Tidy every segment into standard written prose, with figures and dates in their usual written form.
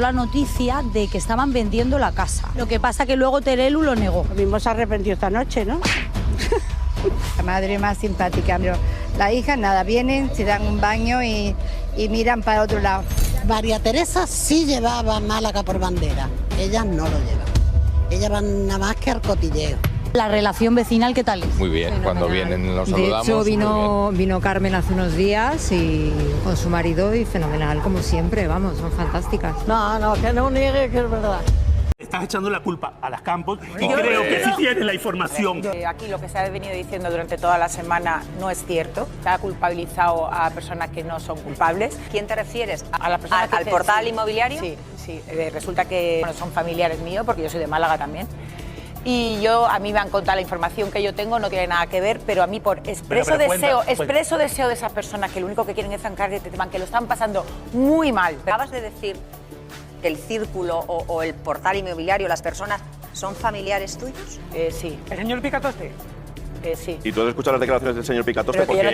la noticia de que estaban vendiendo la casa. Lo que pasa que luego Terelu lo negó. Lo mismo se arrepintió esta noche, ¿no? La madre más simpática, pero la hija nada, vienen, se dan un baño y miran para otro lado. María Teresa sí llevaba Málaga por bandera, ellas no lo llevan. Ellas van nada más que al cotilleo. La relación vecinal, ¿qué tal es? Muy bien, cuando vienen nos saludamos. De hecho, vino Carmen hace unos días y con su marido y fenomenal, como siempre, vamos, son fantásticas. No, que no niegue que es verdad. Estás echando la culpa a las Campos y creo que sí tienes la información. Aquí lo que se ha venido diciendo durante toda la semana no es cierto. Se ha culpabilizado a personas que no son culpables. ¿Quién te refieres? A la persona ¿Al portal inmobiliario? Sí. Resulta que son familiares míos, porque yo soy de Málaga también. Y a mí me han contado la información que yo tengo, no tiene nada que ver, pero a mí por expreso deseo de esas personas que lo único que quieren es zancar de este tema, que lo están pasando muy mal. Acabas de decir que el círculo o el portal inmobiliario, las personas, ¿son familiares tuyos? Sí. ¿El señor Picatoste? Sí. ¿Y tú has escuchado las declaraciones del señor Picatoste? Porque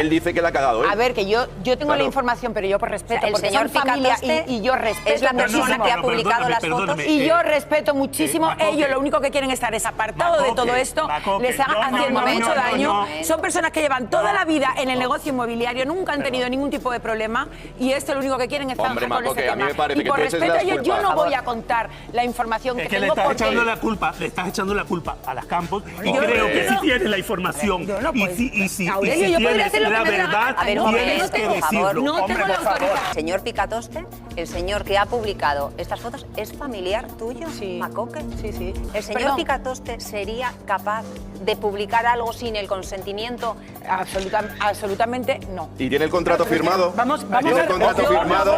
él dice que la ha cagado, ¿eh? A ver, que yo tengo la información, pero yo por respeto, el porque señor son familia Picatoste y yo respeto es la persona que ha publicado las fotos. Y yo respeto muchísimo, ellos lo único que quieren es estar apartados de todo esto, les están haciendo mucho daño. Son personas que llevan toda la vida en el negocio inmobiliario, nunca han tenido ningún tipo de problema y esto lo único que quieren es zanjar con este tema. Y por respeto a ellos, yo no voy a contar la información que tengo porque... le estás echando la culpa a las Campos y creo que sí tienes la información. Y si tienes la verdad, tienes que decirlo. Hombre, por favor. Señor Picatoste, el señor que ha publicado estas fotos, ¿es familiar tuyo, Macoque? Sí. ¿El señor Picatoste sería capaz de publicar algo sin el consentimiento? Absolutamente no. ¿Y tiene el contrato firmado? Vamos ¿Tiene el contrato firmado?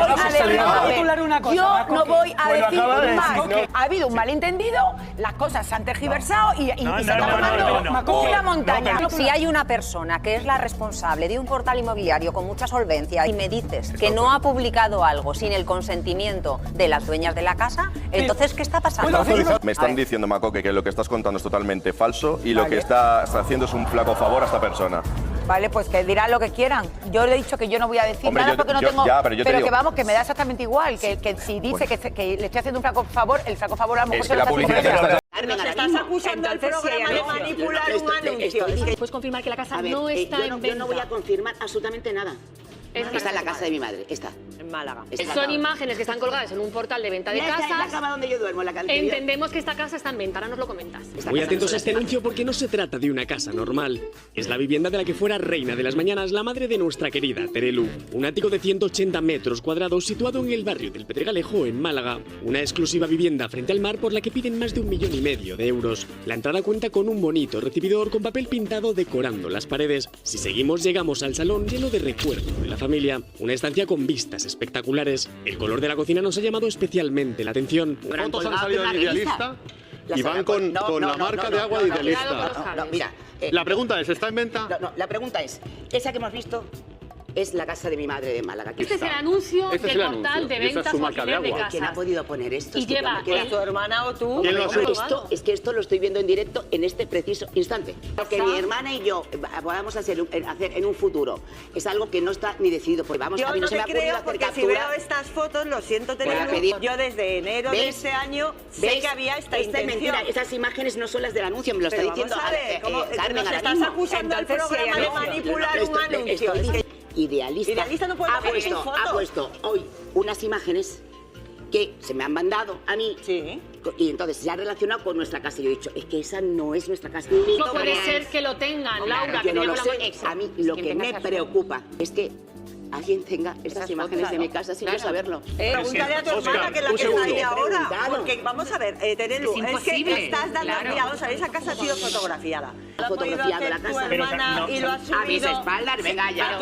Yo no voy a decir más. Ha habido un malentendido, las cosas se han tergiversado y se está formando una montaña. Si hay una persona que es la responsable de un portal inmobiliario con mucha solvencia y me dices que no ha publicado algo sin el consentimiento de las dueñas de la casa, entonces, ¿qué está pasando? Me están diciendo, Macoque, que lo que estás contando es totalmente falso y lo que estás haciendo es un flaco favor a esta persona. Vale, pues que dirán lo que quieran. Yo le he dicho que yo no voy a decir nada porque no tengo... pero que vamos, que me da exactamente igual, que si dice que le estoy haciendo un flaco favor, el flaco favor a lo mejor se lo está haciendo. Nos estás acusando al programa de manipular un anuncio. ¿Puedes confirmar que la casa no está en venta? Yo no voy a confirmar absolutamente nada. Está en la casa de mi madre, está. En Málaga. Son imágenes que están colgadas en un portal de venta de casas. Es la cama donde yo duermo, la cantidad. Entendemos que esta casa está en venta, ahora nos lo comentas. Muy atentos a este anuncio porque no se trata de una casa normal. Es la vivienda de la que fuera reina de las mañanas la madre de nuestra querida Terelu. Un ático de 180 metros cuadrados situado en el barrio del Pedregalejo, en Málaga. Una exclusiva vivienda frente al mar por la que piden más de 1,5 millones de euros. La entrada cuenta con un bonito recibidor con papel pintado decorando las paredes. Si seguimos, llegamos al salón lleno de recuerdos de la familia. Una estancia con vistas espectaculares. El color de la cocina nos ha llamado especialmente la atención. ¿Fotos han salido de Idealista? Y van con la marca de agua de Idealista. No, mira. La pregunta es, ¿está en venta? No, la pregunta es, esa que hemos visto es la casa de mi madre de Málaga. Este es el anuncio del portal de ventas o alquiler de casas. ¿Quién ha podido poner esto? Y lleva tu hermana o tú. ¿Quién lo ha subido? Es que esto lo estoy viendo en directo en este preciso instante. Lo que mi hermana y yo podamos hacer en un futuro es algo que no está ni decidido. Porque vamos, a mí no se me ha ocurrido hacer captura. Si veo estas fotos, lo siento, yo desde enero de ese año sé que había esta intención. Mentira, esas imágenes no son las del anuncio, me lo está diciendo Carmen. Nos estás acusando al programa de manipular un anuncio. Idealista no puede ha puesto hoy unas imágenes que se me han mandado a mí y entonces se ha relacionado con nuestra casa. Yo he dicho, es que esa no es nuestra casa. No puede ser que lo tengan, Laura. Yo no lo sé. A mí lo que me preocupa es que alguien tenga estas imágenes de mi casa sin yo saberlo. Pregúntale a tu hermana, que es la que está ahí ahora. Porque vamos a ver, Terelu, es que estás dando... Mira, vamos a ver, esa casa ha sido fotografiada. Ha fotografiado la casa. Tu hermana y lo ha subido... A mis espaldas, venga ya.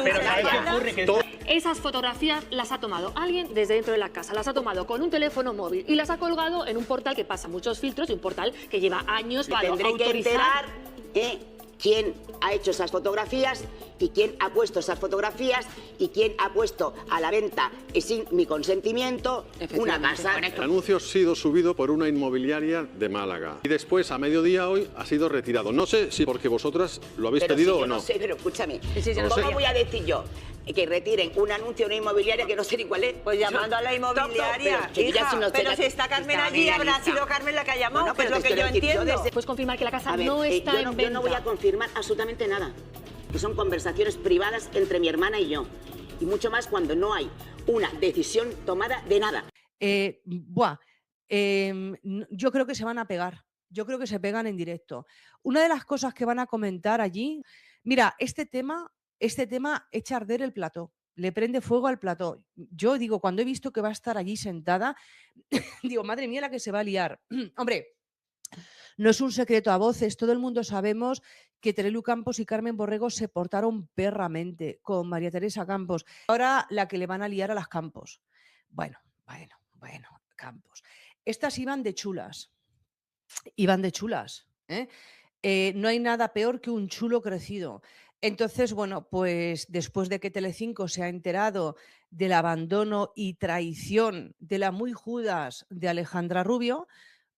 Esas fotografías las ha tomado alguien desde dentro de la casa, las ha tomado con un teléfono móvil y las ha colgado en un portal que pasa muchos filtros y un portal que lleva años para autorizar. Tendré que enterar quién ha hecho esas fotografías y quién ha puesto esas fotografías y quién ha puesto a la venta sin mi consentimiento una casa. El anuncio ha sido subido por una inmobiliaria de Málaga y después, a mediodía hoy, ha sido retirado. No sé si porque vosotras lo habéis pedido o no. No sé, pero escúchame, ¿cómo voy a decir yo que retiren un anuncio de una inmobiliaria que no sé ni cuál es? Pues llamando a la inmobiliaria. Pero si está Carmen allí, habrá sido Carmen la que ha llamado, que es lo que yo entiendo. ¿Puedes confirmar que la casa no está en venta? Yo no voy a confirmar absolutamente nada. Que son conversaciones privadas entre mi hermana y yo. Y mucho más cuando no hay una decisión tomada de nada. Yo creo que se van a pegar. Yo creo que se pegan en directo. Una de las cosas que van a comentar allí, mira, este tema echa a arder el plató, le prende fuego al plató. Yo digo, cuando he visto que va a estar allí sentada, digo, madre mía, la que se va a liar. Hombre, no es un secreto a voces, todo el mundo sabemos que Terelu Campos y Carmen Borrego se portaron perramente con María Teresa Campos. Ahora la que le van a liar a las Campos. Bueno, Campos. Estas iban de chulas. No hay nada peor que un chulo crecido. Entonces, bueno, pues después de que Telecinco se ha enterado del abandono y traición de la muy Judas de Alejandra Rubio,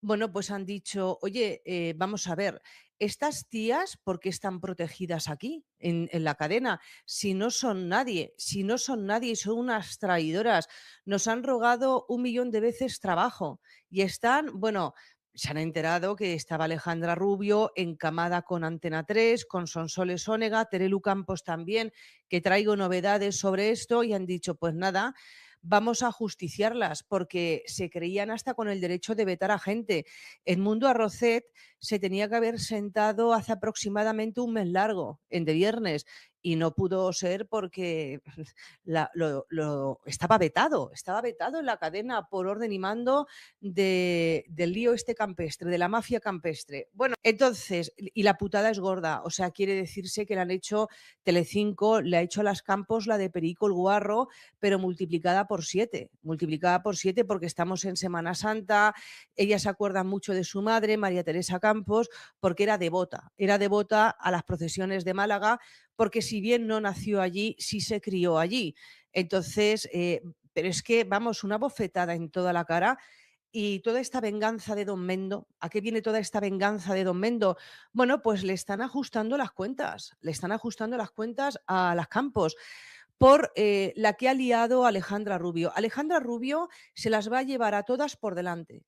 bueno, pues han dicho, oye, vamos a ver, estas tías, ¿por qué están protegidas aquí en la cadena? Si no son nadie y son unas traidoras, nos han rogado 1 millón de veces trabajo y están, bueno, se han enterado que estaba Alejandra Rubio encamada con Antena 3, con Sonsoles Onega, Terelu Campos también, que traigo novedades sobre esto y han dicho, pues nada, vamos a justiciarlas porque se creían hasta con el derecho de vetar a gente. Edmundo Arrocet se tenía que haber sentado hace aproximadamente un mes largo, en De Viernes, y no pudo ser porque estaba vetado en la cadena por orden y mando del lío este campestre, de la mafia campestre. Bueno, entonces, y la putada es gorda, o sea, quiere decirse que le han hecho Telecinco, le ha hecho a las Campos la de Perico el Guarro, pero multiplicada por 7 porque estamos en Semana Santa, ella se acuerda mucho de su madre, María Teresa Campos, porque era devota a las procesiones de Málaga, porque si bien no nació allí, sí se crió allí. Entonces, pero es que, vamos, una bofetada en toda la cara. Y toda esta venganza de Don Mendo, ¿a qué viene toda esta venganza de Don Mendo? Bueno, pues le están ajustando las cuentas a las Campos por la que ha liado Alejandra Rubio. Alejandra Rubio se las va a llevar a todas por delante,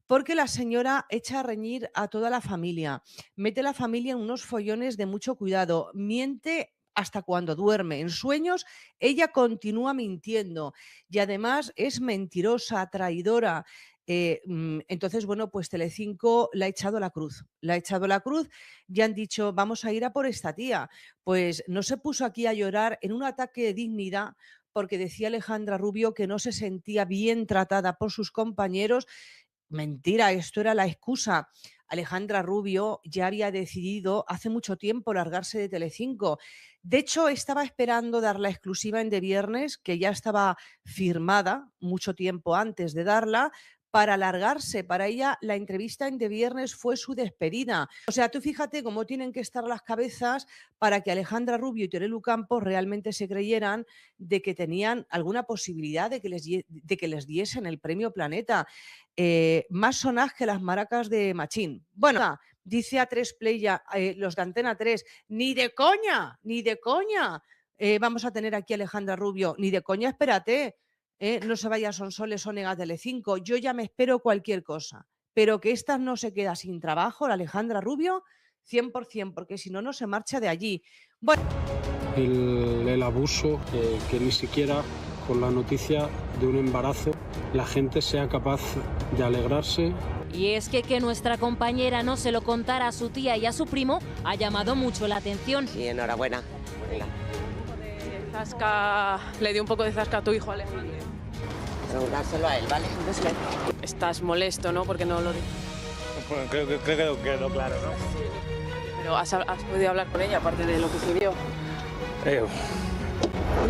porque la señora echa a reñir a toda la familia, mete a la familia en unos follones de mucho cuidado, miente hasta cuando duerme. En sueños ella continúa mintiendo y además es mentirosa, traidora. Entonces, bueno, pues Telecinco le ha echado la cruz. Y han dicho, vamos a ir a por esta tía. Pues no se puso aquí a llorar en un ataque de dignidad porque decía Alejandra Rubio que no se sentía bien tratada por sus compañeros. Mentira, esto era la excusa. Alejandra Rubio ya había decidido hace mucho tiempo largarse de Telecinco. De hecho, estaba esperando dar la exclusiva en De Viernes, que ya estaba firmada mucho tiempo antes de darla, para largarse. Para ella, la entrevista en De Viernes fue su despedida. O sea, tú fíjate cómo tienen que estar las cabezas para que Alejandra Rubio y Terelu Campos realmente se creyeran de que tenían alguna posibilidad de que les diesen el premio Planeta. Más sonas que las maracas de Machín. Bueno, dice A3 Play, los de Antena 3, ni de coña, vamos a tener aquí a Alejandra Rubio, ni de coña, espérate. No se vaya Sonsoles Onega Telecinco, yo ya me espero cualquier cosa, pero que esta no se queda sin trabajo, la Alejandra Rubio, 100%, porque si no, no se marcha de allí. Bueno. El abuso, que ni siquiera con la noticia de un embarazo la gente sea capaz de alegrarse. Y es que nuestra compañera no se lo contara a su tía y a su primo ha llamado mucho la atención. Sí, enhorabuena. Le dio un poco de zasca a tu hijo Alejandro. Preguntárselo a él, ¿vale? Estás molesto, ¿no? Porque no lo dices. Bueno, creo que no, claro, ¿no? Pero has podido hablar con ella, aparte de lo que escribió.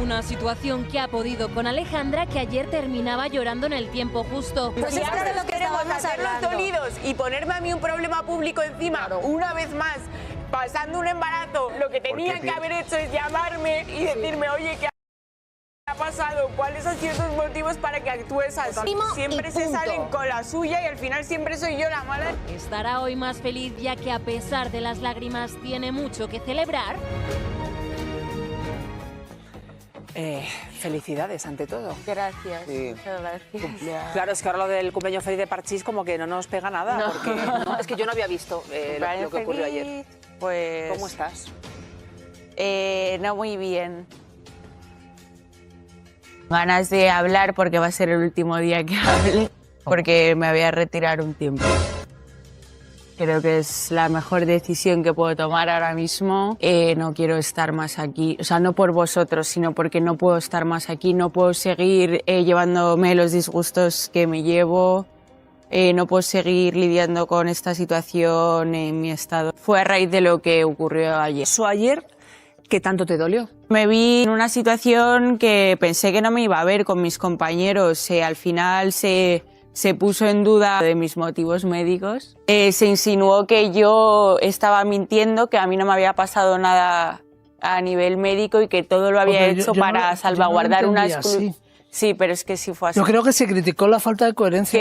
Una situación que ha podido con Alejandra, que ayer terminaba llorando en el tiempo justo. Pues ya de lo que queremos hacernos dolidos y ponerme a mí un problema público encima, una vez más, pasando un embarazo, lo que tenían que haber hecho es llamarme y decirme, oye, ¿qué ha pasado? ¿Cuáles han sido tus motivos para que actúes así? Siempre se salen con la suya y al final siempre soy yo la mala. Estará hoy más feliz ya que a pesar de las lágrimas tiene mucho que celebrar. Felicidades ante todo. Gracias. Sí. Muchas gracias. Claro, es que ahora lo del cumpleaños feliz de Parchís como que no nos pega nada. No. Porque, no, es que yo no había visto lo que ocurrió ayer. Pues... ¿Cómo estás? No muy bien. Ganas de hablar porque va a ser el último día que hable, porque me voy a retirar un tiempo. Creo que es la mejor decisión que puedo tomar ahora mismo. No quiero estar más aquí, o sea, no por vosotros, sino porque no puedo estar más aquí, no puedo seguir llevándome los disgustos que me llevo, no puedo seguir lidiando con esta situación en mi estado. Fue a raíz de lo que ocurrió ayer. ¿Eso ayer qué tanto te dolió? Me vi en una situación que pensé que no me iba a ver con mis compañeros, al final se puso en duda de mis motivos médicos. Se insinuó que yo estaba mintiendo, que a mí no me había pasado nada a nivel médico y que todo lo había hecho para salvaguardar una exclusiva. Sí, pero es que sí fue así. Yo creo que se criticó la falta de coherencia.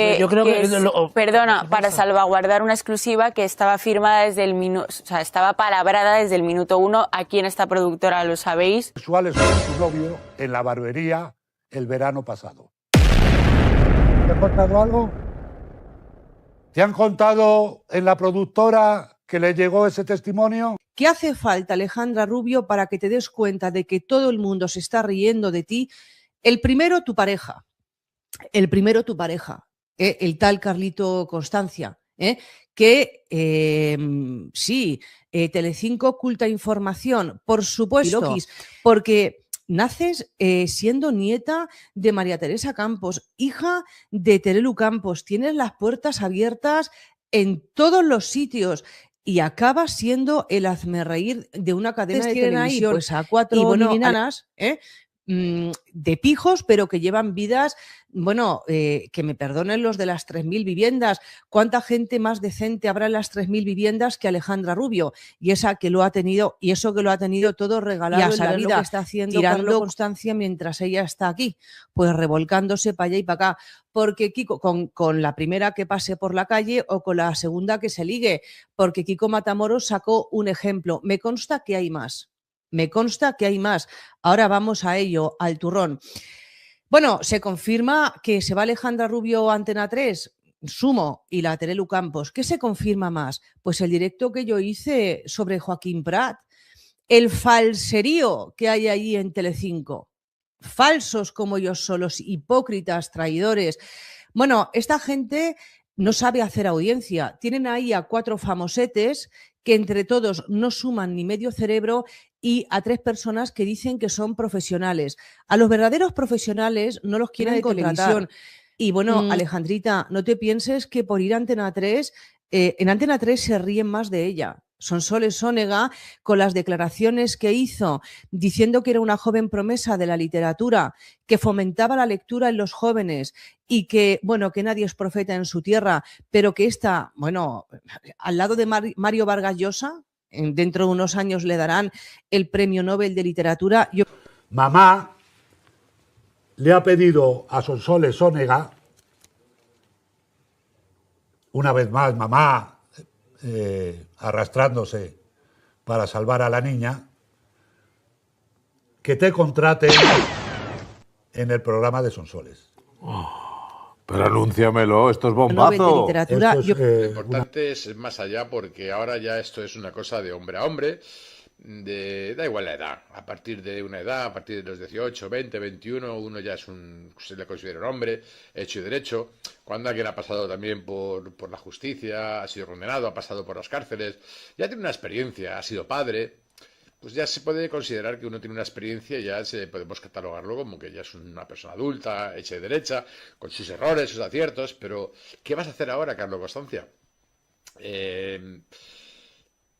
Perdona, para salvaguardar una exclusiva que estaba firmada desde el minuto, o sea, estaba palabrada desde el minuto 1. Aquí en esta productora lo sabéis. Sexuales con su novio en la barbería el verano pasado. ¿Te han contado algo? ¿Te han contado en la productora que le llegó ese testimonio? ¿Qué hace falta, Alejandra Rubio, para que te des cuenta de que todo el mundo se está riendo de ti? El primero, tu pareja. El tal Carlito Constancia, que sí, Telecinco oculta información, por supuesto, porque naces siendo nieta de María Teresa Campos, hija de Terelu Campos, tienes las puertas abiertas en todos los sitios y acabas siendo el hazmerreír de una cadena de televisión. Ahí, pues a cuatro niñanas, de pijos, pero que llevan vidas, bueno, que me perdonen los de las 3.000 viviendas. ¿Cuánta gente más decente habrá en las 3.000 viviendas que Alejandra Rubio? Y esa que lo ha tenido, y eso que lo ha tenido todo regalado en la vida, lo que está haciendo tirando Constancia mientras ella está aquí, pues revolcándose para allá y para acá. Porque Kiko, con la primera que pase por la calle o con la segunda que se ligue, porque Kiko Matamoros sacó un ejemplo. Me consta que hay más. Ahora vamos a ello, al turrón. Bueno, se confirma que se va Alejandra Rubio a Antena 3, Sumo y la Terelu Campos. ¿Qué se confirma más? Pues el directo que yo hice sobre Joaquín Prat, el falserío que hay ahí en Telecinco. Falsos como ellos solos, hipócritas, traidores. Bueno, esta gente no sabe hacer audiencia. Tienen ahí a 4 famosetes que entre todos no suman ni medio cerebro y a 3 personas que dicen que son profesionales. A los verdaderos profesionales no los quieren contratar. Y bueno, Alejandrita, no te pienses que por ir a Antena 3, en Antena 3 se ríen más de ella. Sonsoles Sónega, con las declaraciones que hizo diciendo que era una joven promesa de la literatura, que fomentaba la lectura en los jóvenes y que, bueno, que nadie es profeta en su tierra, pero que está, bueno, al lado de Mario Vargas Llosa, dentro de unos años le darán el Premio Nobel de Literatura. Mamá le ha pedido a Sonsoles Sónega, una vez más, mamá, arrastrándose para salvar a la niña, que te contraten en el programa de Sonsoles. Pero anúnciamelo, esto es bombazo. Lo importante es más allá, porque ahora ya esto es una cosa de hombre a hombre, da igual la edad. A partir de una edad, a partir de los 18, 20, 21, uno ya se le considera un hombre, hecho y derecho. Cuando alguien ha pasado también por la justicia, ha sido condenado, ha pasado por las cárceles, ya tiene una experiencia, ha sido padre, pues ya se puede considerar que uno tiene una experiencia y ya podemos catalogarlo como que ya es una persona adulta, hecha y derecha, con sus errores, sus aciertos. Pero, ¿qué vas a hacer ahora, Carlos Constancia?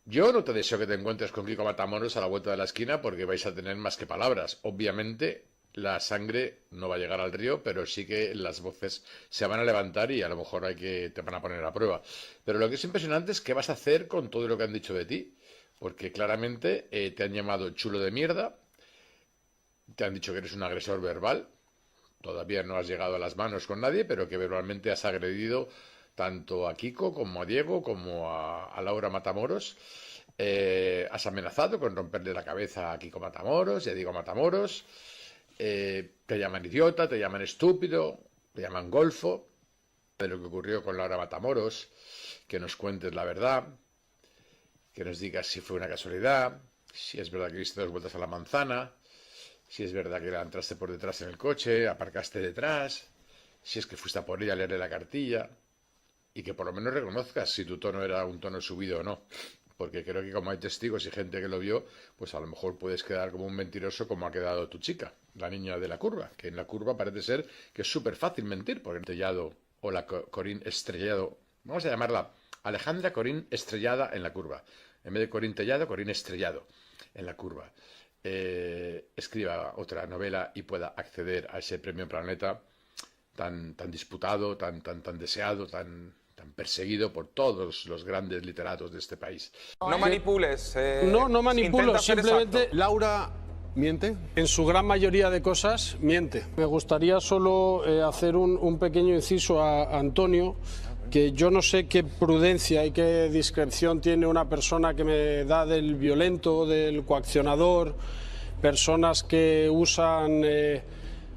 Yo no te deseo que te encuentres con Kiko Matamoros a la vuelta de la esquina, porque vais a tener más que palabras. Obviamente, la sangre no va a llegar al río, pero sí que las voces se van a levantar y a lo mejor te van a poner a prueba. Pero lo que es impresionante es qué vas a hacer con todo lo que han dicho de ti. porque claramente te han llamado chulo de mierda, te han dicho que eres un agresor verbal, todavía no has llegado a las manos con nadie, pero que verbalmente has agredido tanto a Kiko como a Diego como a Laura Matamoros. Has amenazado con romperle la cabeza a Kiko Matamoros y a Diego Matamoros. Te llaman idiota, te llaman estúpido, te llaman golfo. De lo que ocurrió con Laura Matamoros, que nos cuentes la verdad, que nos digas si fue una casualidad, si es verdad que diste 2 vueltas a la manzana, si es verdad que la entraste por detrás en el coche, aparcaste detrás, si es que fuiste a por ella a leerle la cartilla, y que por lo menos reconozcas si tu tono era un tono subido o no. Porque creo que como hay testigos y gente que lo vio, pues a lo mejor puedes quedar como un mentiroso como ha quedado tu chica, la niña de la curva, que en la curva parece ser que es súper fácil mentir, porque Tellado o la Corín Estrellado, vamos a llamarla Alejandra Corín Estrellada en la curva, en vez de Corín Tellado, Corín Estrellado en la curva, escriba otra novela y pueda acceder a ese premio Planeta tan disputado, tan deseado, tan perseguido por todos los grandes literatos de este país. No manipules. No manipulo, intenta ser simplemente exacto. Laura miente. En su gran mayoría de cosas miente. Me gustaría solo hacer un pequeño inciso a Antonio, que yo no sé qué prudencia y qué discreción tiene una persona que me da del violento, del coaccionador, personas que usan...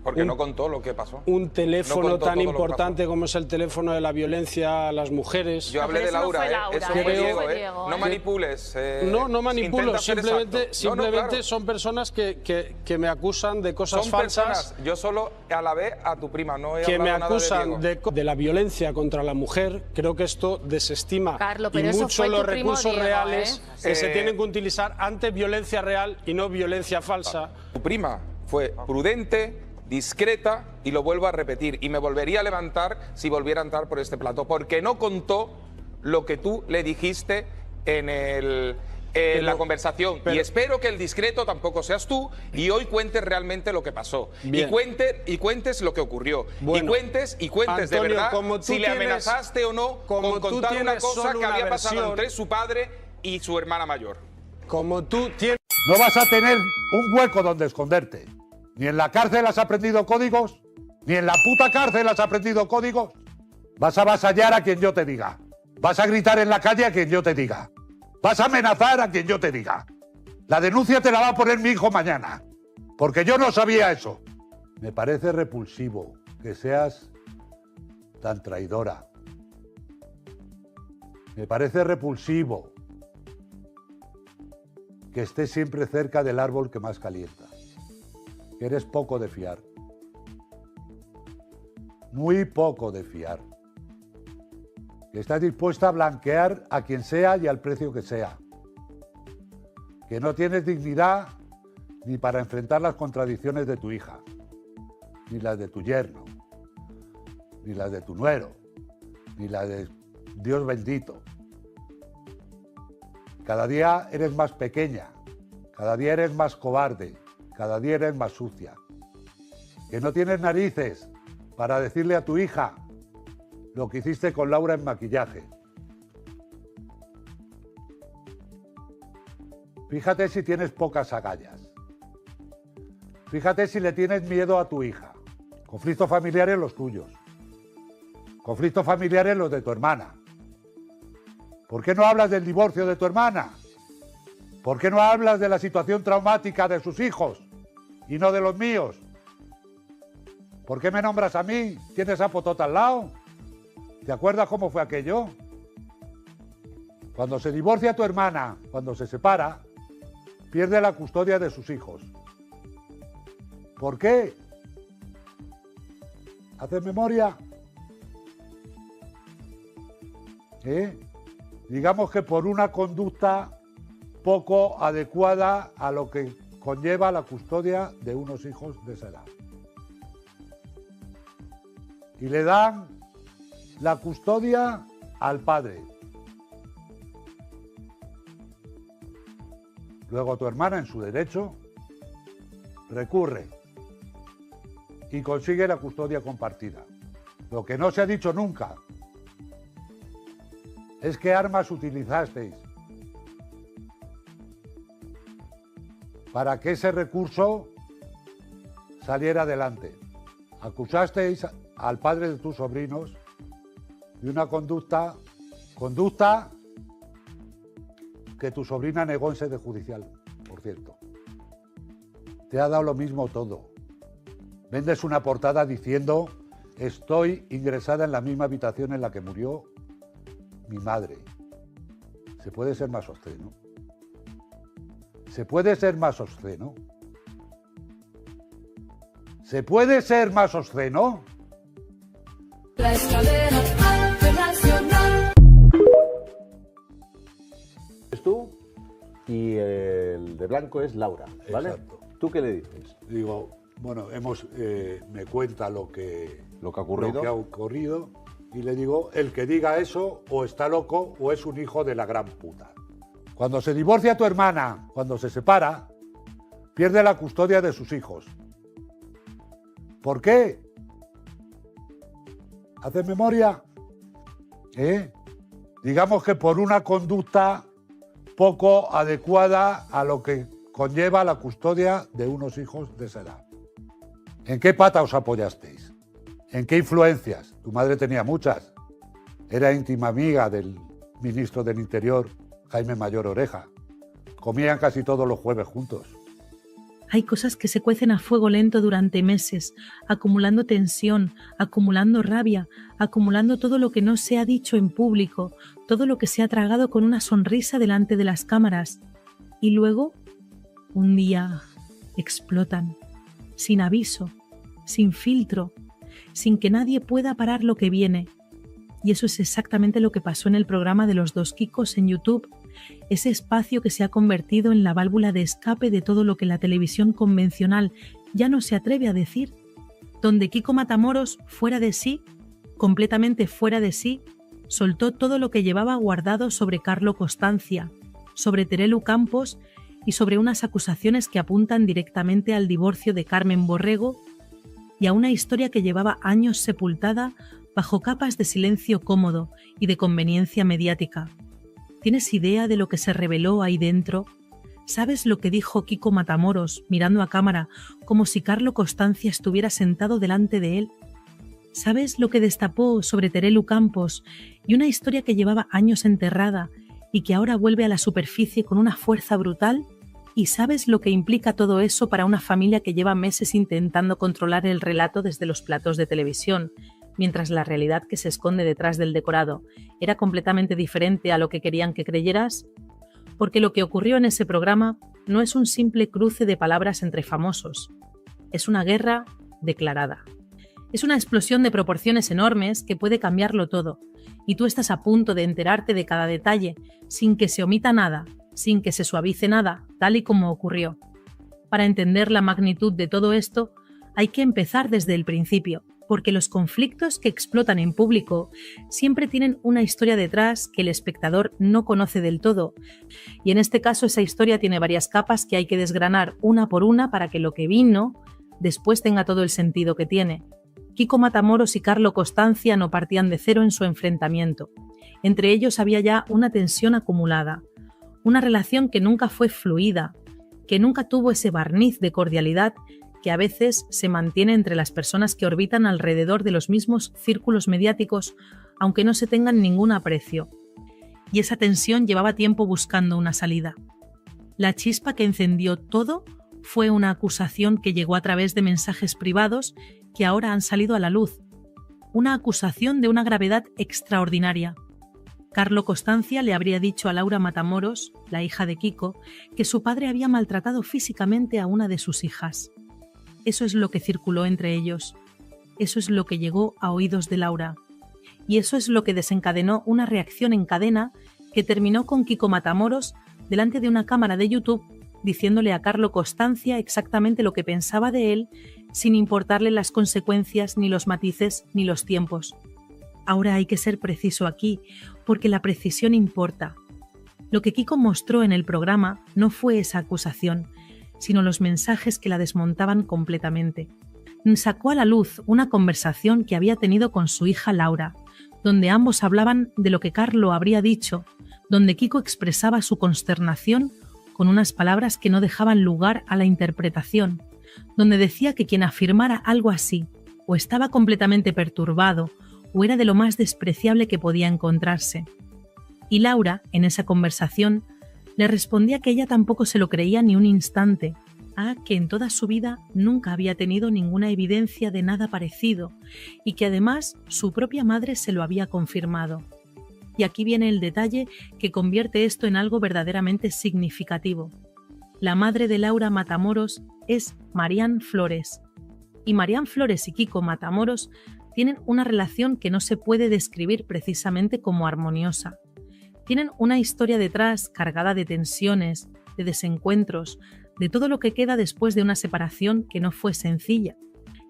Porque no contó lo que pasó. Un teléfono No contó tan todo lo que importante como es el teléfono de la violencia a las mujeres. Yo hablé de Laura, eso fue Diego, No manipules. No manipulo, intenta ser simplemente exacto. son personas que me acusan de cosas Son falsas. personas, yo solo alabé a tu prima, no he Que me hablado nada acusan de Diego. de la violencia contra la mujer. Creo que esto desestima Carlos, y pero eso mucho fue los tu primo recursos Diego, reales que se tienen que utilizar ante violencia real y no violencia falsa. Tu prima fue prudente, discreta, y lo vuelvo a repetir, y me volvería a levantar si volviera a entrar por este plato, porque no contó lo que tú le dijiste en la conversación. Y espero que el discreto tampoco seas tú, y hoy cuentes realmente lo que pasó. Y cuentes lo que ocurrió. Bueno, y cuentes Antonio, de verdad como tú si le tienes- amenazaste o no como con tú contar una tienes cosa solo que una había pasado versión- entre su padre y su hermana mayor. Como tú tienes... No vas a tener un hueco donde esconderte. Ni en la cárcel has aprendido códigos, ni en la puta cárcel has aprendido códigos. Vas a avasallar a quien yo te diga. Vas a gritar en la calle a quien yo te diga. Vas a amenazar a quien yo te diga. La denuncia te la va a poner mi hijo mañana. Porque yo no sabía eso. Me parece repulsivo que seas tan traidora. Me parece repulsivo que estés siempre cerca del árbol que más calienta. Que eres poco de fiar. Muy poco de fiar. Que estás dispuesta a blanquear a quien sea y al precio que sea. Que no tienes dignidad ni para enfrentar las contradicciones de tu hija, ni las de tu yerno, ni las de tu nuero, ni las de Dios bendito. Cada día eres más pequeña, cada día eres más cobarde, cada día eres más sucia. Que no tienes narices para decirle a tu hija lo que hiciste con Laura en maquillaje. Fíjate si tienes pocas agallas. Fíjate si le tienes miedo a tu hija. Conflictos familiares los tuyos. Conflictos familiares los de tu hermana. ¿Por qué no hablas del divorcio de tu hermana? ¿Por qué no hablas de la situación traumática de sus hijos y no de los míos? ¿Por qué me nombras a mí? ¿Tienes esa fotota al lado? ¿Te acuerdas cómo fue aquello? Cuando se divorcia tu hermana, cuando se separa, pierde la custodia de sus hijos. ¿Por qué? ¿Haces memoria? Digamos que por una conducta poco adecuada a lo que conlleva la custodia de unos hijos de esa edad. Y le dan la custodia al padre. Luego tu hermana, en su derecho, recurre y consigue la custodia compartida. Lo que no se ha dicho nunca es qué armas utilizasteis para que ese recurso saliera adelante. Acusasteis al padre de tus sobrinos de una conducta que tu sobrina negó en sede judicial, por cierto. Te ha dado lo mismo todo. Vendes una portada diciendo: estoy ingresada en la misma habitación en la que murió mi madre. ¿Se puede ser más obsceno? ¿Se puede ser más obsceno? ¿Se puede ser más obsceno? La escalera internacional. Es tú y el de blanco es Laura, ¿vale? Exacto. ¿Tú qué le dices? Digo, bueno, me cuenta lo que ha ocurrido y le digo, el que diga eso o está loco o es un hijo de la gran puta. Cuando se divorcia tu hermana, cuando se separa, pierde la custodia de sus hijos. ¿Por qué? ¿Haces memoria? Digamos que por una conducta poco adecuada a lo que conlleva la custodia de unos hijos de esa edad. ¿En qué pata os apoyasteis? ¿En qué influencias? Tu madre tenía muchas. Era íntima amiga del ministro del Interior, Jaime Mayor Oreja. Comían casi todos los jueves juntos. Hay cosas que se cuecen a fuego lento durante meses, acumulando tensión, acumulando rabia, acumulando todo lo que no se ha dicho en público, todo lo que se ha tragado con una sonrisa delante de las cámaras. Y luego, un día, explotan, sin aviso, sin filtro, sin que nadie pueda parar lo que viene. Y eso es exactamente lo que pasó en el programa de los dos Kikos en YouTube, ese espacio que se ha convertido en la válvula de escape de todo lo que la televisión convencional ya no se atreve a decir, donde Kiko Matamoros, fuera de sí, completamente fuera de sí, soltó todo lo que llevaba guardado sobre Carlo Costancia, sobre Terelu Campos y sobre unas acusaciones que apuntan directamente al divorcio de Carmen Borrego y a una historia que llevaba años sepultada bajo capas de silencio cómodo y de conveniencia mediática. ¿Tienes idea de lo que se reveló ahí dentro? ¿Sabes lo que dijo Kiko Matamoros mirando a cámara como si Carlo Costancia estuviera sentado delante de él? ¿Sabes lo que destapó sobre Terelu Campos y una historia que llevaba años enterrada y que ahora vuelve a la superficie con una fuerza brutal? ¿Y sabes lo que implica todo eso para una familia que lleva meses intentando controlar el relato desde los platos de televisión, mientras la realidad que se esconde detrás del decorado era completamente diferente a lo que querían que creyeras? Porque lo que ocurrió en ese programa no es un simple cruce de palabras entre famosos, es una guerra declarada. Es una explosión de proporciones enormes que puede cambiarlo todo, y tú estás a punto de enterarte de cada detalle, sin que se omita nada, sin que se suavice nada, tal y como ocurrió. Para entender la magnitud de todo esto, hay que empezar desde el principio, porque los conflictos que explotan en público siempre tienen una historia detrás que el espectador no conoce del todo. Y en este caso esa historia tiene varias capas que hay que desgranar una por una para que lo que vino después tenga todo el sentido que tiene. Kiko Matamoros y Carlo Costancia no partían de cero en su enfrentamiento. Entre ellos había ya una tensión acumulada, una relación que nunca fue fluida, que nunca tuvo ese barniz de cordialidad que a veces se mantiene entre las personas que orbitan alrededor de los mismos círculos mediáticos, aunque no se tengan ningún aprecio. Y esa tensión llevaba tiempo buscando una salida. La chispa que encendió todo fue una acusación que llegó a través de mensajes privados que ahora han salido a la luz. Una acusación de una gravedad extraordinaria. Carlo Costancia le habría dicho a Laura Matamoros, la hija de Kiko, que su padre había maltratado físicamente a una de sus hijas. Eso es lo que circuló entre ellos. Eso es lo que llegó a oídos de Laura. Y eso es lo que desencadenó una reacción en cadena que terminó con Kiko Matamoros delante de una cámara de YouTube diciéndole a Carlo Costancia exactamente lo que pensaba de él sin importarle las consecuencias, ni los matices, ni los tiempos. Ahora hay que ser preciso aquí, porque la precisión importa. Lo que Kiko mostró en el programa no fue esa acusación, sino los mensajes que la desmontaban completamente. Sacó a la luz una conversación que había tenido con su hija Laura, donde ambos hablaban de lo que Carlo habría dicho, donde Kiko expresaba su consternación con unas palabras que no dejaban lugar a la interpretación, donde decía que quien afirmara algo así o estaba completamente perturbado o era de lo más despreciable que podía encontrarse. Y Laura, en esa conversación, le respondía que ella tampoco se lo creía ni un instante, que en toda su vida nunca había tenido ninguna evidencia de nada parecido y que además su propia madre se lo había confirmado. Y aquí viene el detalle que convierte esto en algo verdaderamente significativo. La madre de Laura Matamoros es Marian Flores. Y Marian Flores y Kiko Matamoros tienen una relación que no se puede describir precisamente como armoniosa. Tienen una historia detrás cargada de tensiones, de desencuentros, de todo lo que queda después de una separación que no fue sencilla.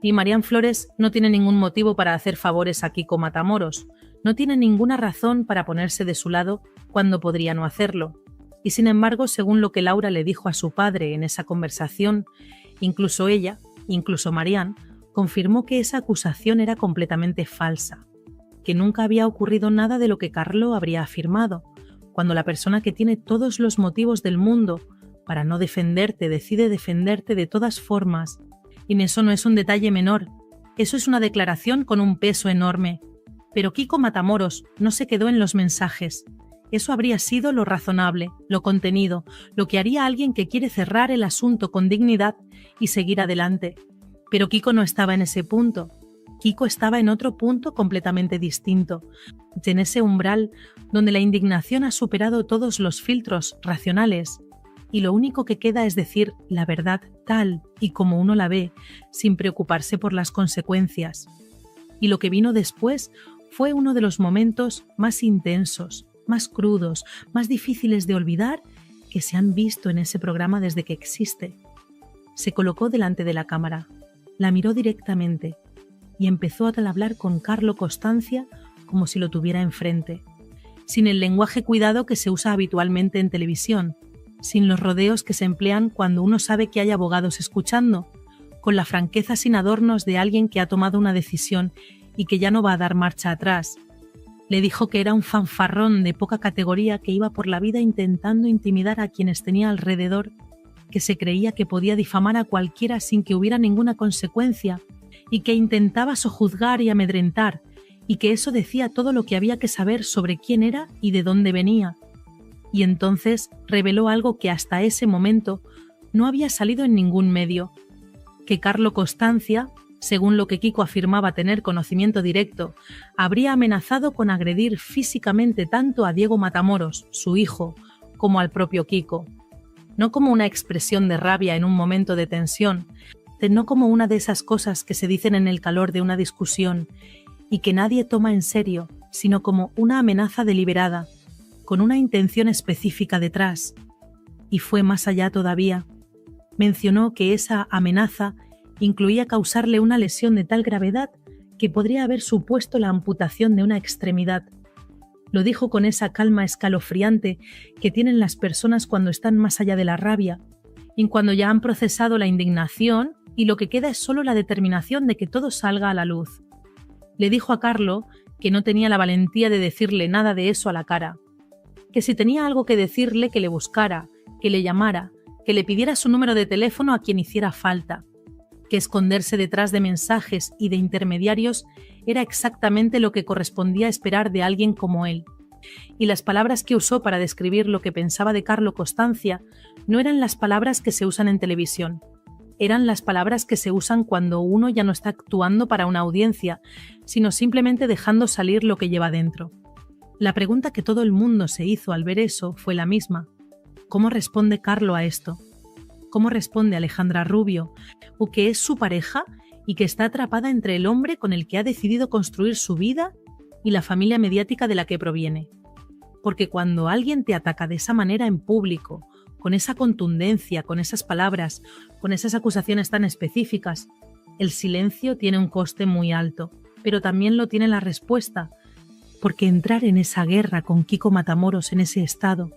Y Marian Flores no tiene ningún motivo para hacer favores a Kiko Matamoros, no tiene ninguna razón para ponerse de su lado cuando podría no hacerlo. Y sin embargo, según lo que Laura le dijo a su padre en esa conversación, incluso ella, incluso Marian, confirmó que esa acusación era completamente falsa, que nunca había ocurrido nada de lo que Carlo habría afirmado, cuando la persona que tiene todos los motivos del mundo para no defenderte decide defenderte de todas formas. Y eso no es un detalle menor, eso es una declaración con un peso enorme. Pero Kiko Matamoros no se quedó en los mensajes. Eso habría sido lo razonable, lo contenido, lo que haría alguien que quiere cerrar el asunto con dignidad y seguir adelante. Pero Kiko no estaba en ese punto. Kiko estaba en otro punto completamente distinto, en ese umbral donde la indignación ha superado todos los filtros racionales y lo único que queda es decir la verdad tal y como uno la ve, sin preocuparse por las consecuencias. Y lo que vino después fue uno de los momentos más intensos, más crudos, más difíciles de olvidar que se han visto en ese programa desde que existe. Se colocó delante de la cámara, la miró directamente y empezó a hablar con Carlo Costanza como si lo tuviera enfrente, sin el lenguaje cuidado que se usa habitualmente en televisión, sin los rodeos que se emplean cuando uno sabe que hay abogados escuchando, con la franqueza sin adornos de alguien que ha tomado una decisión y que ya no va a dar marcha atrás. Le dijo que era un fanfarrón de poca categoría que iba por la vida intentando intimidar a quienes tenía alrededor, que se creía que podía difamar a cualquiera sin que hubiera ninguna consecuencia y que intentaba sojuzgar y amedrentar, y que eso decía todo lo que había que saber sobre quién era y de dónde venía. Y entonces reveló algo que hasta ese momento no había salido en ningún medio, que Carlo Costanza, según lo que Kiko afirmaba tener conocimiento directo, habría amenazado con agredir físicamente tanto a Diego Matamoros, su hijo, como al propio Kiko. No como una expresión de rabia en un momento de tensión, no como una de esas cosas que se dicen en el calor de una discusión y que nadie toma en serio, sino como una amenaza deliberada, con una intención específica detrás. Y fue más allá todavía. Mencionó que esa amenaza incluía causarle una lesión de tal gravedad que podría haber supuesto la amputación de una extremidad. Lo dijo con esa calma escalofriante que tienen las personas cuando están más allá de la rabia, y cuando ya han procesado la indignación y lo que queda es solo la determinación de que todo salga a la luz. Le dijo a Carlo que no tenía la valentía de decirle nada de eso a la cara, que si tenía algo que decirle que le buscara, que le llamara, que le pidiera su número de teléfono a quien hiciera falta, que esconderse detrás de mensajes y de intermediarios era exactamente lo que correspondía esperar de alguien como él. Y las palabras que usó para describir lo que pensaba de Carlo Costanza no eran las palabras que se usan en televisión, eran las palabras que se usan cuando uno ya no está actuando para una audiencia, sino simplemente dejando salir lo que lleva dentro. La pregunta que todo el mundo se hizo al ver eso fue la misma. ¿Cómo responde Carlo a esto? ¿Cómo responde Alejandra Rubio, o que es su pareja y que está atrapada entre el hombre con el que ha decidido construir su vida y la familia mediática de la que proviene? Porque cuando alguien te ataca de esa manera en público, con esa contundencia, con esas palabras, con esas acusaciones tan específicas, el silencio tiene un coste muy alto, pero también lo tiene la respuesta, porque entrar en esa guerra con Kiko Matamoros en ese estado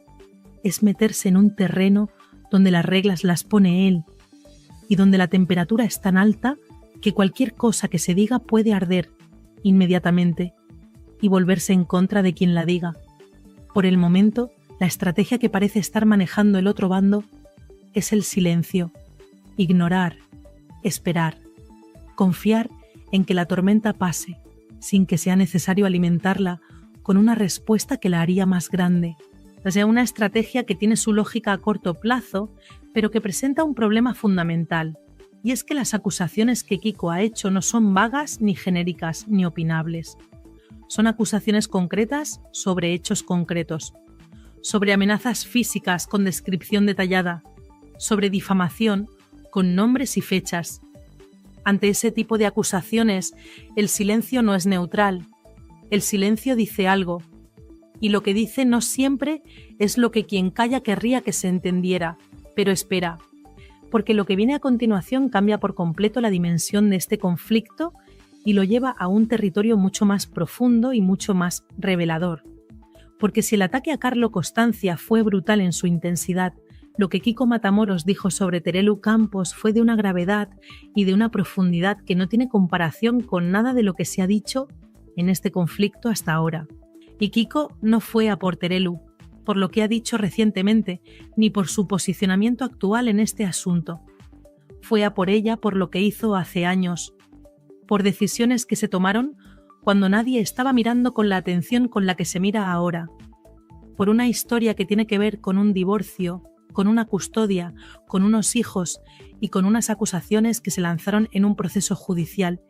es meterse en un terreno donde las reglas las pone él y donde la temperatura es tan alta que cualquier cosa que se diga puede arder inmediatamente y volverse en contra de quien la diga. Por el momento, La estrategia que parece estar manejando el otro bando es el silencio, ignorar, esperar, confiar en que la tormenta pase, sin que sea necesario alimentarla con una respuesta que la haría más grande. O sea, una estrategia que tiene su lógica a corto plazo, pero que presenta un problema fundamental, y es que las acusaciones que Kiko ha hecho no son vagas, ni genéricas, ni opinables. Son acusaciones concretas sobre hechos concretos, sobre amenazas físicas con descripción detallada, sobre difamación con nombres y fechas. Ante ese tipo de acusaciones, el silencio no es neutral. El silencio dice algo, y lo que dice no siempre es lo que quien calla querría que se entendiera, pero espera, porque lo que viene a continuación cambia por completo la dimensión de este conflicto y lo lleva a un territorio mucho más profundo y mucho más revelador. Porque si el ataque a Carlo Costancia fue brutal en su intensidad, lo que Kiko Matamoros dijo sobre Terelu Campos fue de una gravedad y de una profundidad que no tiene comparación con nada de lo que se ha dicho en este conflicto hasta ahora. Y Kiko no fue a por Terelu, por lo que ha dicho recientemente, ni por su posicionamiento actual en este asunto. Fue a por ella por lo que hizo hace años, por decisiones que se tomaron cuando nadie estaba mirando con la atención con la que se mira ahora, por una historia que tiene que ver con un divorcio, con una custodia, con unos hijos y con unas acusaciones que se lanzaron en un proceso judicial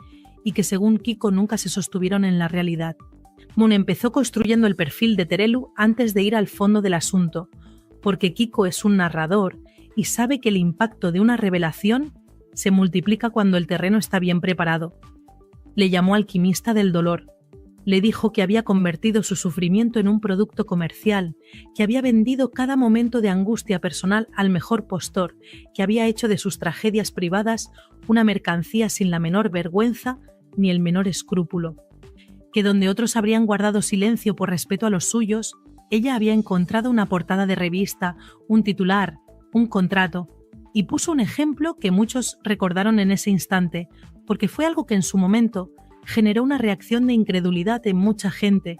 y que según Kiko nunca se sostuvieron en la realidad. Moon empezó construyendo el perfil de Terelu antes de ir al fondo del asunto, porque Kiko es un narrador y sabe que el impacto de una revelación se multiplica cuando el terreno está bien preparado. Le llamó alquimista del dolor. Le dijo que había convertido su sufrimiento en un producto comercial, que había vendido cada momento de angustia personal al mejor postor, que había hecho de sus tragedias privadas una mercancía sin la menor vergüenza ni el menor escrúpulo. Que donde otros habrían guardado silencio por respeto a los suyos, ella había encontrado una portada de revista, un titular, un contrato, y puso un ejemplo que muchos recordaron en ese instante, porque fue algo que en su momento generó una reacción de incredulidad en mucha gente.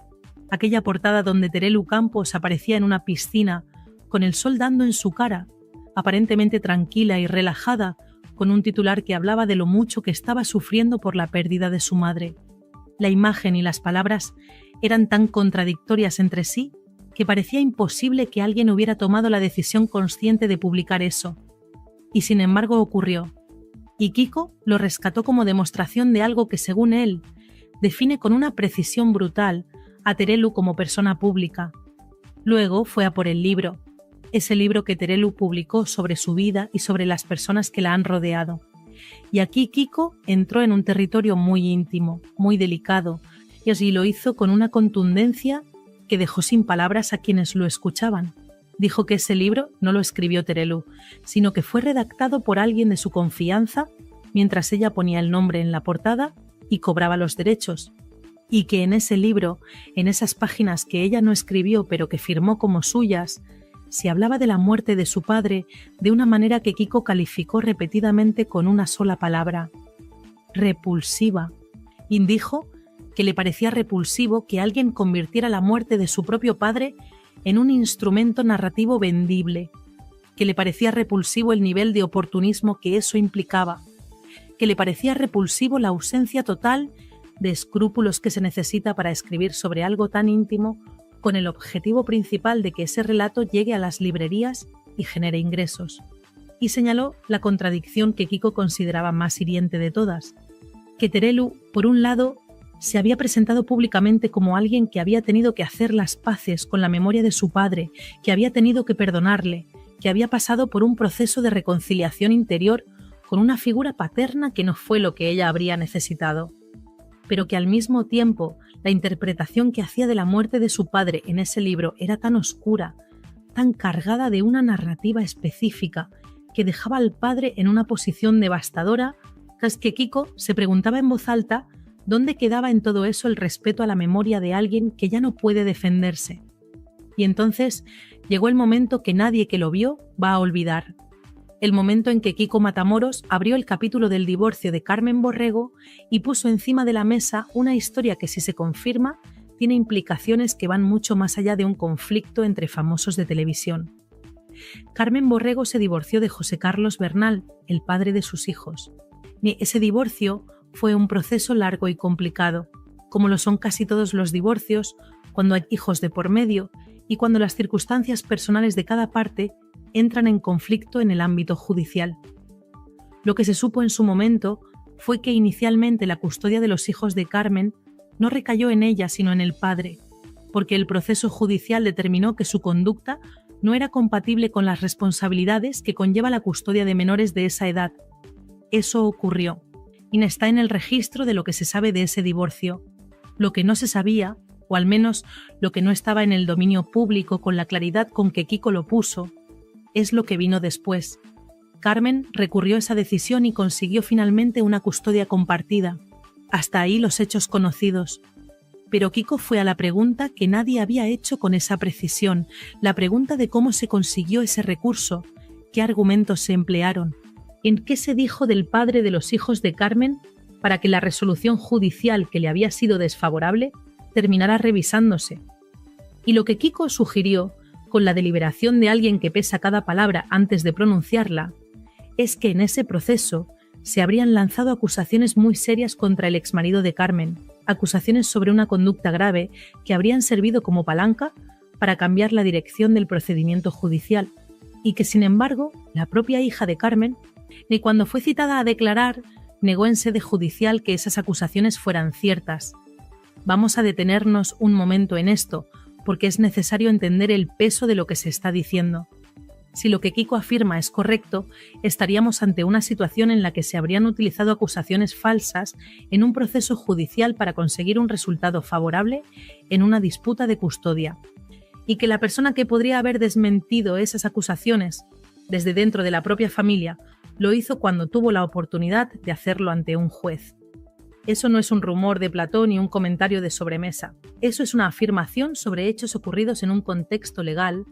Aquella portada donde Terelu Campos aparecía en una piscina, con el sol dando en su cara, aparentemente tranquila y relajada, con un titular que hablaba de lo mucho que estaba sufriendo por la pérdida de su madre. La imagen y las palabras eran tan contradictorias entre sí que parecía imposible que alguien hubiera tomado la decisión consciente de publicar eso. Y sin embargo ocurrió. Y Kiko lo rescató como demostración de algo que, según él, define con una precisión brutal a Terelu como persona pública. Luego fue a por el libro, ese libro que Terelu publicó sobre su vida y sobre las personas que la han rodeado. Y aquí Kiko entró en un territorio muy íntimo, muy delicado, y así lo hizo con una contundencia que dejó sin palabras a quienes lo escuchaban. Dijo que ese libro no lo escribió Terelu, sino que fue redactado por alguien de su confianza mientras ella ponía el nombre en la portada y cobraba los derechos, y que en ese libro, en esas páginas que ella no escribió pero que firmó como suyas, se hablaba de la muerte de su padre de una manera que Kiko calificó repetidamente con una sola palabra: repulsiva. Y dijo que le parecía repulsivo que alguien convirtiera la muerte de su propio padre en un instrumento narrativo vendible, que le parecía repulsivo el nivel de oportunismo que eso implicaba, que le parecía repulsivo la ausencia total de escrúpulos que se necesita para escribir sobre algo tan íntimo con el objetivo principal de que ese relato llegue a las librerías y genere ingresos. Y señaló la contradicción que Kiko consideraba más hiriente de todas, que Terelu, por un lado, se había presentado públicamente como alguien que había tenido que hacer las paces con la memoria de su padre, que había tenido que perdonarle, que había pasado por un proceso de reconciliación interior con una figura paterna que no fue lo que ella habría necesitado, pero que al mismo tiempo la interpretación que hacía de la muerte de su padre en ese libro era tan oscura, tan cargada de una narrativa específica, que dejaba al padre en una posición devastadora, que Kiko se preguntaba en voz alta ¿dónde quedaba en todo eso el respeto a la memoria de alguien que ya no puede defenderse? Y entonces llegó el momento que nadie que lo vio va a olvidar. El momento en que Kiko Matamoros abrió el capítulo del divorcio de Carmen Borrego y puso encima de la mesa una historia que, si se confirma, tiene implicaciones que van mucho más allá de un conflicto entre famosos de televisión. Carmen Borrego se divorció de José Carlos Bernal, el padre de sus hijos. Ese divorcio fue un proceso largo y complicado, como lo son casi todos los divorcios, cuando hay hijos de por medio y cuando las circunstancias personales de cada parte entran en conflicto en el ámbito judicial. Lo que se supo en su momento fue que inicialmente la custodia de los hijos de Carmen no recayó en ella sino en el padre, porque el proceso judicial determinó que su conducta no era compatible con las responsabilidades que conlleva la custodia de menores de esa edad. Eso ocurrió, y está en el registro de lo que se sabe de ese divorcio. Lo que no se sabía, o al menos lo que no estaba en el dominio público con la claridad con que Kiko lo puso, es lo que vino después. Carmen recurrió a esa decisión y consiguió finalmente una custodia compartida. Hasta ahí los hechos conocidos. Pero Kiko fue a la pregunta que nadie había hecho con esa precisión, la pregunta de cómo se consiguió ese recurso, qué argumentos se emplearon, en qué se dijo del padre de los hijos de Carmen para que la resolución judicial que le había sido desfavorable terminara revisándose. Y lo que Kiko sugirió, con la deliberación de alguien que pesa cada palabra antes de pronunciarla, es que en ese proceso se habrían lanzado acusaciones muy serias contra el exmarido de Carmen, acusaciones sobre una conducta grave que habrían servido como palanca para cambiar la dirección del procedimiento judicial, y que sin embargo la propia hija de Carmen, ni cuando fue citada a declarar, negó en sede judicial que esas acusaciones fueran ciertas. Vamos a detenernos un momento en esto, porque es necesario entender el peso de lo que se está diciendo. Si lo que Kiko afirma es correcto, estaríamos ante una situación en la que se habrían utilizado acusaciones falsas en un proceso judicial para conseguir un resultado favorable en una disputa de custodia, y que la persona que podría haber desmentido esas acusaciones desde dentro de la propia familia lo hizo cuando tuvo la oportunidad de hacerlo ante un juez. Eso no es un rumor de plató ni un comentario de sobremesa. Eso es una afirmación sobre hechos ocurridos en un contexto legal,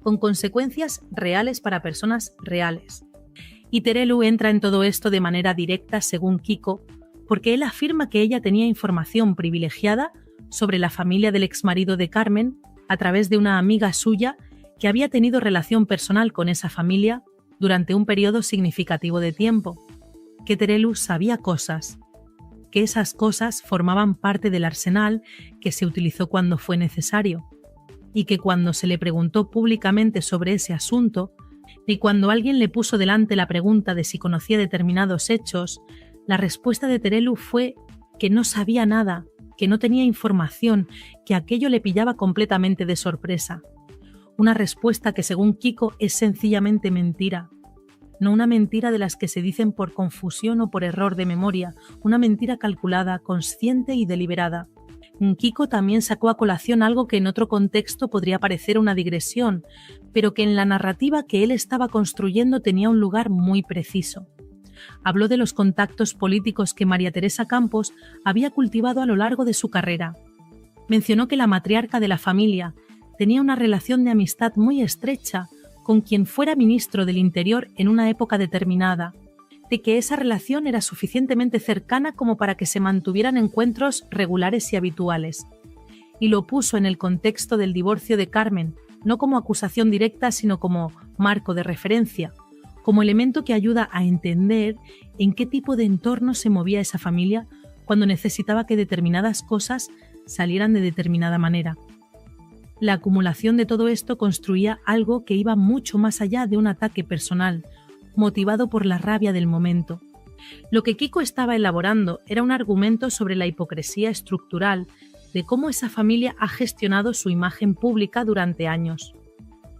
con consecuencias reales para personas reales. Y Terelu entra en todo esto de manera directa, según Kiko, porque él afirma que ella tenía información privilegiada sobre la familia del exmarido de Carmen a través de una amiga suya que había tenido relación personal con esa familia durante un periodo significativo de tiempo, que Terelu sabía cosas, que esas cosas formaban parte del arsenal que se utilizó cuando fue necesario, y que cuando se le preguntó públicamente sobre ese asunto, y cuando alguien le puso delante la pregunta de si conocía determinados hechos, la respuesta de Terelu fue que no sabía nada, que no tenía información, que aquello le pillaba completamente de sorpresa. Una respuesta que, según Kiko, es sencillamente mentira. No una mentira de las que se dicen por confusión o por error de memoria, una mentira calculada, consciente y deliberada. Kiko también sacó a colación algo que en otro contexto podría parecer una digresión, pero que en la narrativa que él estaba construyendo tenía un lugar muy preciso. Habló de los contactos políticos que María Teresa Campos había cultivado a lo largo de su carrera. Mencionó que la matriarca de la familia tenía una relación de amistad muy estrecha con quien fuera ministro del Interior en una época determinada, de que esa relación era suficientemente cercana como para que se mantuvieran encuentros regulares y habituales. Y lo puso en el contexto del divorcio de Carmen, no como acusación directa, sino como marco de referencia, como elemento que ayuda a entender en qué tipo de entorno se movía esa familia cuando necesitaba que determinadas cosas salieran de determinada manera. La acumulación de todo esto construía algo que iba mucho más allá de un ataque personal, motivado por la rabia del momento. Lo que Kiko estaba elaborando era un argumento sobre la hipocresía estructural de cómo esa familia ha gestionado su imagen pública durante años.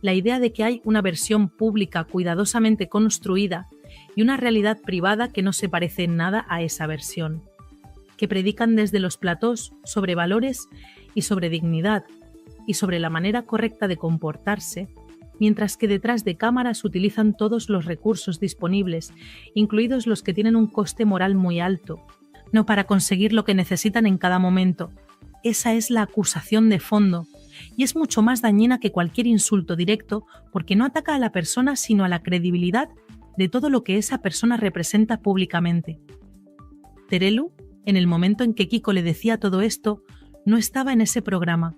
La idea de que hay una versión pública cuidadosamente construida y una realidad privada que no se parece en nada a esa versión, que predican desde los platós sobre valores y sobre dignidad y sobre la manera correcta de comportarse, mientras que detrás de cámaras utilizan todos los recursos disponibles, incluidos los que tienen un coste moral muy alto, no para conseguir lo que necesitan en cada momento. Esa es la acusación de fondo, y es mucho más dañina que cualquier insulto directo porque no ataca a la persona sino a la credibilidad de todo lo que esa persona representa públicamente. Terelu, en el momento en que Kiko le decía todo esto, No estaba en ese programa.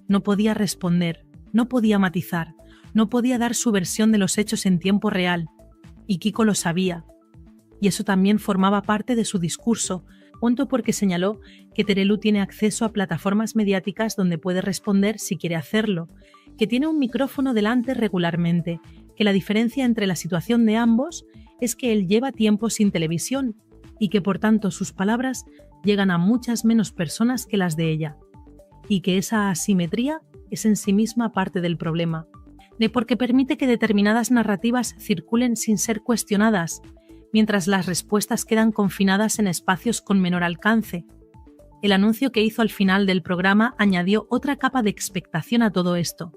No podía responder, no podía matizar, no podía dar su versión de los hechos en tiempo real. Y Kiko lo sabía. Y eso también formaba parte de su discurso, punto porque señaló que Terelu tiene acceso a plataformas mediáticas donde puede responder si quiere hacerlo, que tiene un micrófono delante regularmente, que la diferencia entre la situación de ambos es que él lleva tiempo sin televisión y que por tanto sus palabras llegan a muchas menos personas que las de ella, y que esa asimetría es en sí misma parte del problema, de porque permite que determinadas narrativas circulen sin ser cuestionadas, mientras las respuestas quedan confinadas en espacios con menor alcance. El anuncio que hizo al final del programa añadió otra capa de expectación a todo esto.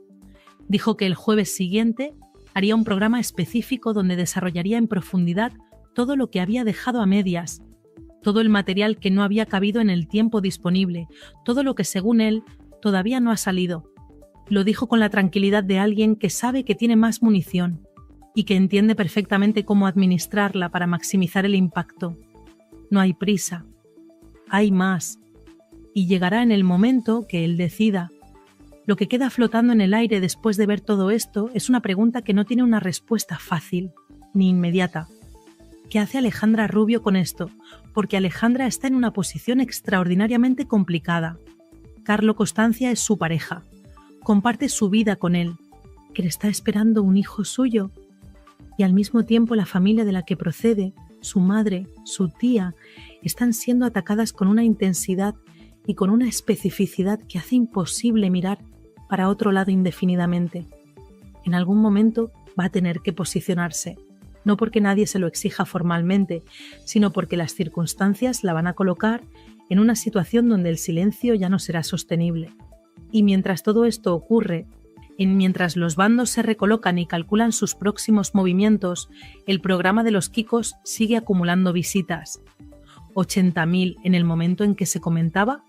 Dijo que el jueves siguiente haría un programa específico donde desarrollaría en profundidad todo lo que había dejado a medias, todo el material que no había cabido en el tiempo disponible, todo lo que según él todavía no ha salido. Lo dijo con la tranquilidad de alguien que sabe que tiene más munición y que entiende perfectamente cómo administrarla para maximizar el impacto. No hay prisa, hay más, y llegará en el momento que él decida. Lo que queda flotando en el aire después de ver todo esto es una pregunta que no tiene una respuesta fácil, ni inmediata. ¿Qué hace Alejandra Rubio con esto? Porque Alejandra está en una posición extraordinariamente complicada. Carlo Costancia es su pareja, comparte su vida con él, que le está esperando un hijo suyo, y al mismo tiempo la familia de la que procede, su madre, su tía, están siendo atacadas con una intensidad y con una especificidad que hace imposible mirar para otro lado indefinidamente. En algún momento va a tener que posicionarse, no porque nadie se lo exija formalmente, sino porque las circunstancias la van a colocar en una situación donde el silencio ya no será sostenible. Y mientras todo esto ocurre, mientras los bandos se recolocan y calculan sus próximos movimientos, el programa de los Kikos sigue acumulando visitas. 80.000 en el momento en que se comentaba,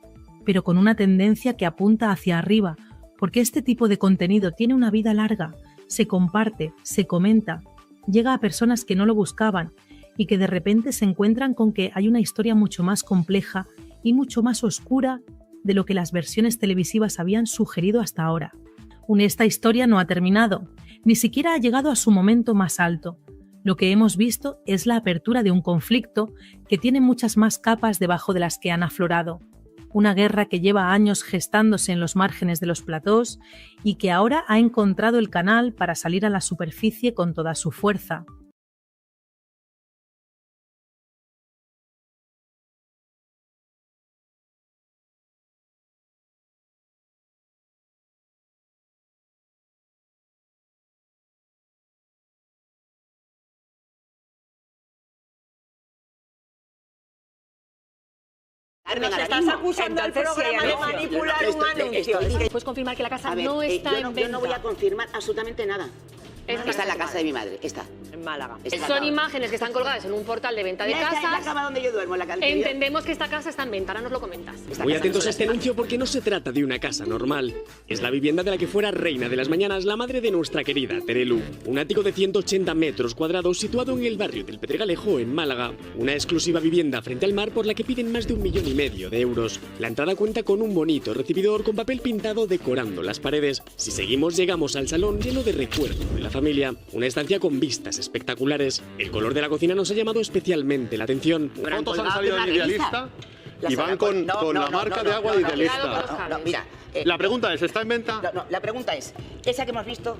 pero con una tendencia que apunta hacia arriba, porque este tipo de contenido tiene una vida larga, se comparte, se comenta, llega a personas que no lo buscaban y que de repente se encuentran con que hay una historia mucho más compleja y mucho más oscura de lo que las versiones televisivas habían sugerido hasta ahora. Esta historia no ha terminado, ni siquiera ha llegado a su momento más alto. Lo que hemos visto es la apertura de un conflicto que tiene muchas más capas debajo de las que han aflorado. Una guerra que lleva años gestándose en los márgenes de los platós y que ahora ha encontrado el canal para salir a la superficie con toda su fuerza. Nos estás acusando al programa de manipular un anuncio. ¿Puedes confirmar que la casa no está en venta? Yo no voy a confirmar absolutamente nada. Está en la casa de mi madre, está. En Málaga. Son imágenes que están colgadas en un portal de venta de casas. La cama donde yo duermo, la casa. Entendemos que esta casa está en venta, ahora nos lo comentas. Muy atentos a este anuncio porque no se trata de una casa normal. Es la vivienda de la que fuera reina de las mañanas la madre de nuestra querida Terelu. Un ático de 180 metros cuadrados situado en el barrio del Pedregalejo, en Málaga. Una exclusiva vivienda frente al mar por la que piden más de 1,5 millones de euros. La entrada cuenta con un bonito recibidor con papel pintado decorando las paredes. Si seguimos llegamos al salón lleno de recuerdos de la familia. Una estancia con vistas espectaculares. El color de la cocina nos ha llamado especialmente la atención. Las fotos han salido de Idealista y van con la marca de agua de Idealista. No, mira. La pregunta es, ¿está en venta? No, la pregunta es, esa que hemos visto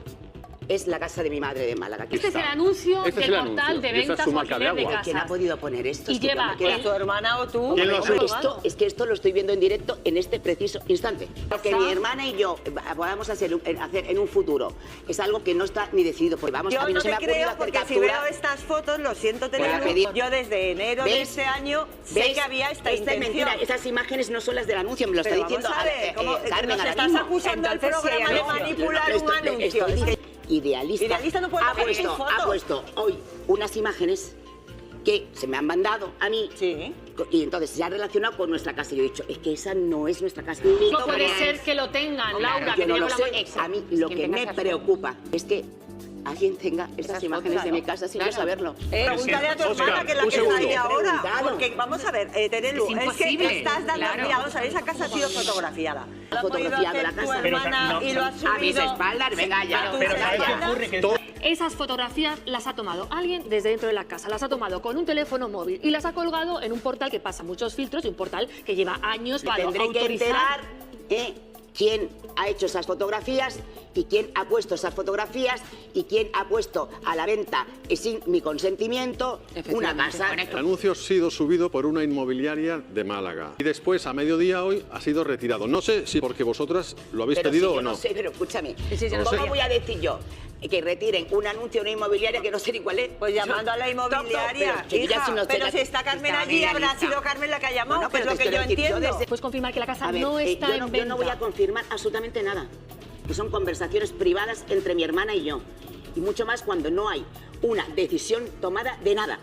es la casa de mi madre de Málaga. Este es el anuncio del portal de ventas o alquiler de casas. ¿Quién ha podido poner esto? Y lleva tu hermana o tú. ¿Quién lo ha hecho? Es que esto lo estoy viendo en directo en este preciso instante. Lo que mi hermana y yo podamos hacer en un futuro es algo que no está ni decidido. Porque vamos, yo a mí no se me ha ocurrido creo hacer porque captura. si veo estas fotos, lo siento, yo desde enero de este año sé que había esta intención. Mentira, esas imágenes no son las del anuncio, me lo está diciendo Carmen. Nos estás acusando al programa de manipular un anuncio. Idealista no puede ha puesto hoy unas imágenes que se me han mandado a mí y entonces se ha relacionado con nuestra casa. Yo he dicho, es que esa no es nuestra casa. No puede ser que lo tengan, Laura. Yo no lo sé. A mí lo que me preocupa es que alguien tenga estas imágenes de mi casa sin yo saberlo. Pregúntale a tu hermana, que es la que está ahí ahora. Porque, vamos a ver, Terelu, es que estás dando... Mira, vamos a ver, esa casa ha sido fotografiada. Ha fotografiado la casa. Tu hermana y lo ha subido... A mis espaldas, venga ya. Pero ¿sabes qué ocurre? Que esas fotografías las ha tomado alguien desde dentro de la casa, las ha tomado con un teléfono móvil y las ha colgado en un portal que pasa muchos filtros y un portal que lleva años para tendré que enterar quién ha hecho esas fotografías y quién ha puesto esas fotografías y quién ha puesto a la venta sin mi consentimiento una casa. El anuncio ha sido subido por una inmobiliaria de Málaga y después a mediodía hoy ha sido retirado. No sé si porque vosotras lo habéis pedido o no. No sé, pero escúchame, No ¿cómo sé. voy a decir yo que retiren un anuncio de una inmobiliaria que no sé ni cuál es? Pues llamando a la inmobiliaria, pero si está Carmen allí, habrá sido Carmen la que ha llamado, que es lo que yo entiendo. Puedes confirmar que la casa A ver, no está en venta. yo no voy a confirmar absolutamente nada. Que son conversaciones privadas entre mi hermana y yo. Y mucho más cuando no hay una decisión tomada de nada.